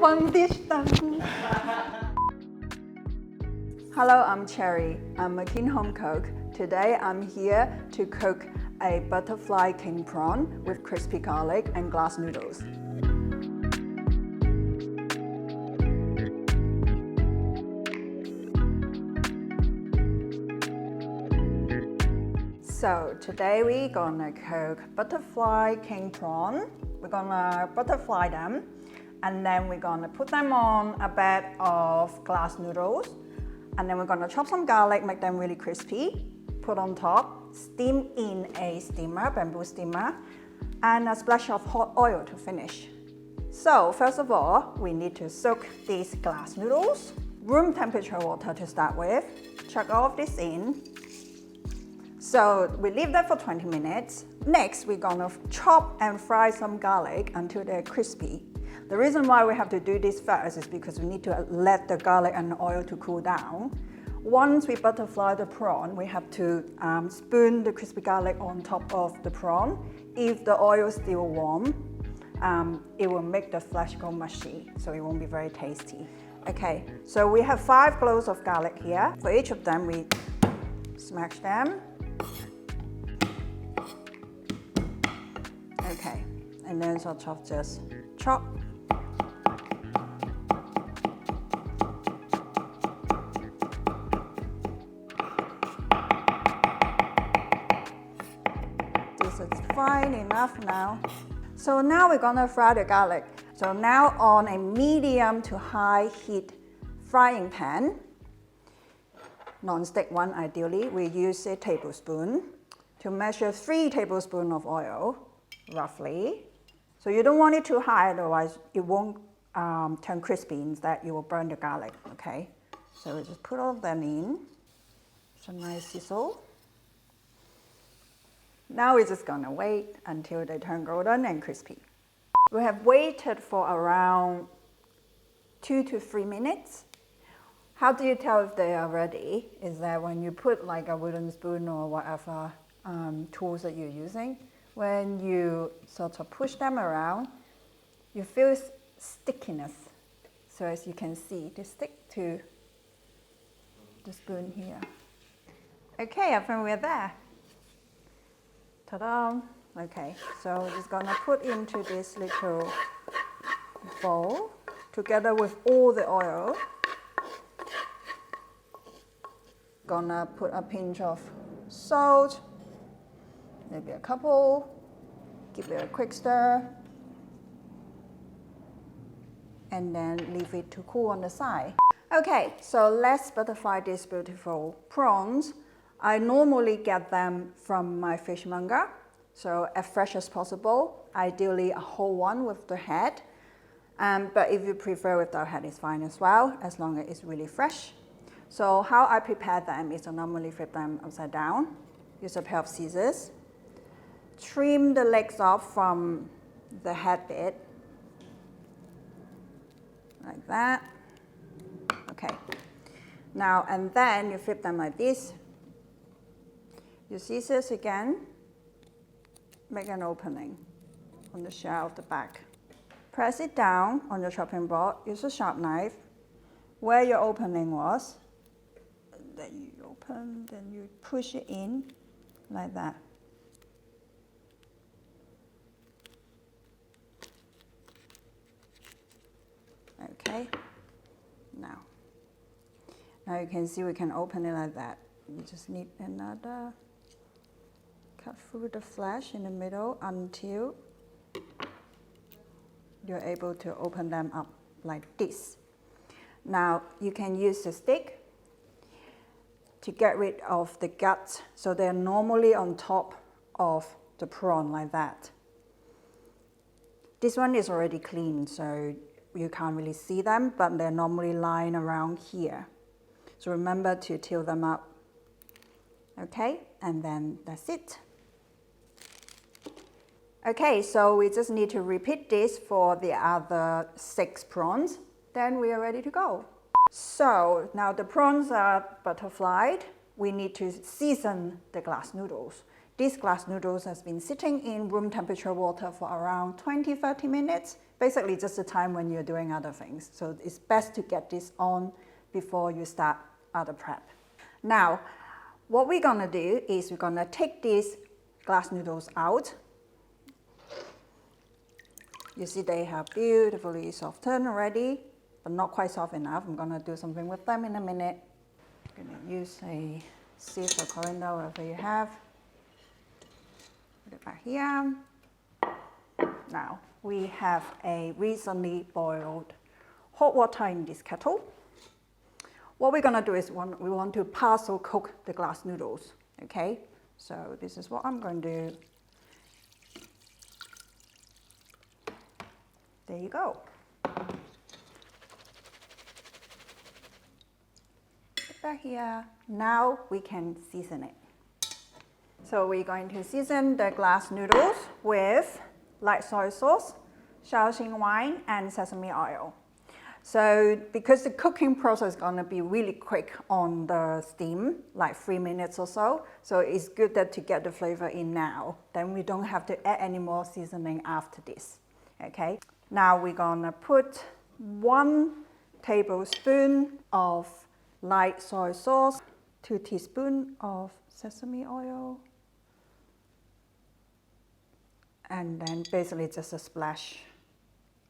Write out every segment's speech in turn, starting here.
one dish done. Hello, I'm Cherry. I'm a keen home cook. Today I'm here to cook a butterfly king prawn with crispy garlic and glass noodles. So today we're gonna cook butterfly king prawn. We're gonna butterfly them and then we're gonna put them on a bed of glass noodles and then we're gonna chop some garlic, make them really crispy, put on top, steam in a steamer, bamboo steamer, and a splash of hot oil to finish. So first of all, we need to soak these glass noodles. Room temperature water to start with. Chuck all of this in. So we leave that for 20 minutes. Next, we're gonna chop and fry some garlic until they're crispy. The reason why we have to do this first is because we need to let the garlic and the oil to cool down. Once we butterfly the prawn, we have to spoon the crispy garlic on top of the prawn. If the oil is still warm, it will make the flesh go mushy, so it won't be very tasty. Okay, so we have 5 cloves of garlic here. For each of them, we smash them. Okay, and then sort of just chop. This is fine enough now. So now we're gonna fry the garlic. So now on a medium to high heat frying pan, non-stick one ideally, we use a tablespoon to measure 3 tablespoons of oil, roughly. So you don't want it too high, otherwise it won't turn crispy, instead you will burn the garlic, okay? So we just put all of them in. It's a nice sizzle. Now we're just gonna wait until they turn golden and crispy. We have waited for around 2 to 3 minutes. How do you tell if they are ready? Is that when you put like a wooden spoon or whatever tools that you're using, when you sort of push them around, you feel stickiness. So as you can see, they stick to the spoon here. Okay, I think we're there. Ta-da! Okay, so we're just gonna put into this little bowl together with all the oil. Gonna put a pinch of salt, maybe a couple, give it a quick stir, and then leave it to cool on the side. Okay, so let's butterfly these beautiful prawns. I normally get them from my fishmonger, so as fresh as possible, ideally a whole one with the head. But if you prefer without head, it's fine as well, as long as it's really fresh. So how I prepare them is I normally flip them upside down, use a pair of scissors, trim the legs off from the head bit, like that. Okay, now and then you flip them like this. Use scissors again, make an opening on the shell of the back. Press it down on your chopping board, use a sharp knife where your opening was. Then you open, then you push it in like that. Okay, now you can see we can open it like that. You just need another, cut through the flesh in the middle until you're able to open them up like this. Now you can use the stick to get rid of the guts, so they're normally on top of the prawn like that. This one is already clean, so you can't really see them, but they're normally lying around here. So remember to till them up. Okay, and then that's it. Okay, so we just need to repeat this for the other 6 prawns, then we are ready to go. So now the prawns are butterflied. We need to season the glass noodles. These glass noodles has been sitting in room temperature water for around 20-30 minutes, basically just the time when you're doing other things. So it's best to get this on before you start other prep. Now, what we're gonna do is we're gonna take these glass noodles out. You see they have beautifully softened already, but not quite soft enough. I'm gonna do something with them in a minute. I'm gonna use a sieve or colander, whatever you have. Put it back here. Now, we have a recently boiled hot water in this kettle. What we're gonna do is we want to parcel cook the glass noodles, okay? So this is what I'm going to do. There you go. Put it back here. Now we can season it. So we're going to season the glass noodles with light soy sauce, Shaoxing wine, and sesame oil. So because the cooking process is going to be really quick on the steam, like 3 minutes or so, so it's good that to get the flavor in now. Then we don't have to add any more seasoning after this, okay? Now we're going to put 1 tablespoon of light soy sauce, 2 teaspoons of sesame oil, and then basically just a splash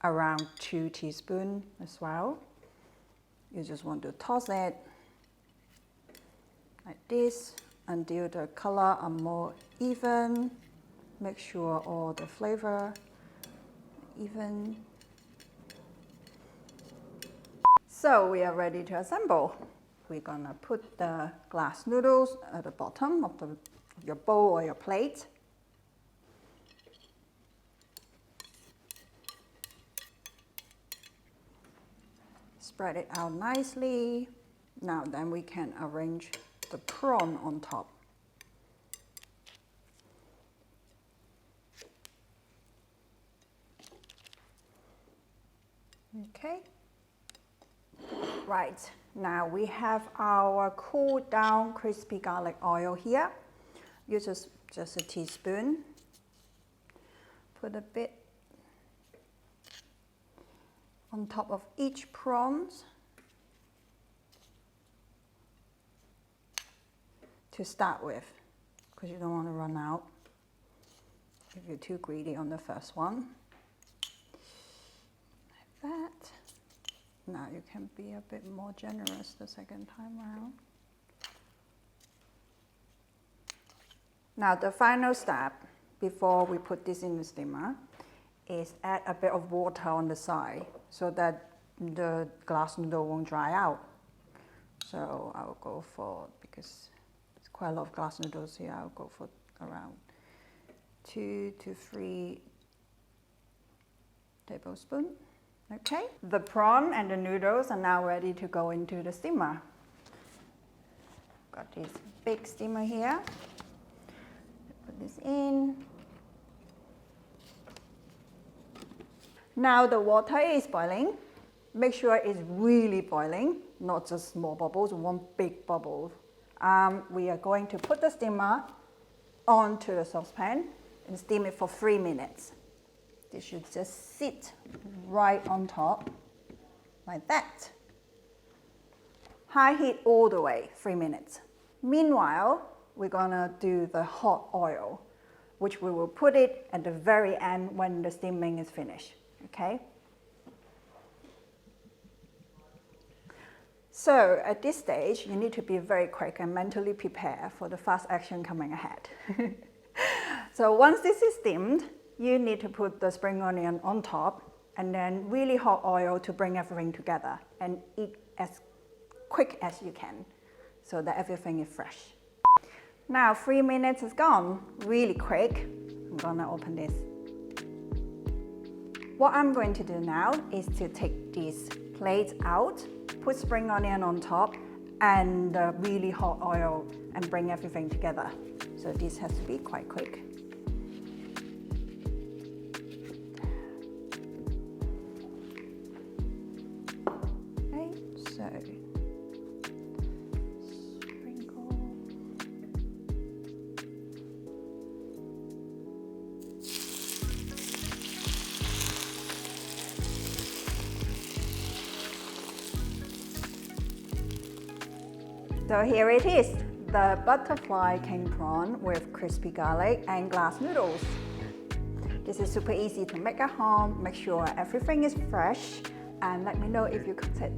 around 2 teaspoons as well. You just want to toss it like this until the color are more even. Make sure all the flavor even. So we are ready to assemble. We're gonna put the glass noodles at the bottom of your bowl or your plate. Spread it out nicely. Now then we can arrange the prawn on top. Okay. Right, now we have our cooled down crispy garlic oil here. You just a teaspoon. Put a bit on top of each prawns to start with, because you don't want to run out if you're too greedy on the first one. Like that. Now you can be a bit more generous the second time around. Now the final step before we put this in the steamer is add a bit of water on the side so that the glass noodle won't dry out. So I'll go for, because there's quite a lot of glass noodles here, I'll go for around 2 to 3 tablespoons. Okay, the prawn and the noodles are now ready to go into the steamer. Got this big steamer here. Put this in. Now the water is boiling. Make sure it's really boiling, not just small bubbles, one big bubble. We are going to put the steamer onto the saucepan and steam it for 3 minutes. This should just sit right on top, like that. High heat all the way, 3 minutes. Meanwhile, we're gonna do the hot oil, which we will put it at the very end when the steaming is finished, okay? So at this stage, you need to be very quick and mentally prepare for the fast action coming ahead. So once this is steamed, you need to put the spring onion on top and then really hot oil to bring everything together and eat as quick as you can so that everything is fresh. Now 3 minutes is gone, really quick. I'm gonna open this. What I'm going to do now is to take these plates out, put spring onion on top and really hot oil and bring everything together. So this has to be quite quick. So, sprinkle. So here it is, the butterfly king prawn with crispy garlic and glass noodles. This is super easy to make at home. Make sure everything is fresh and let me know if you cooked it.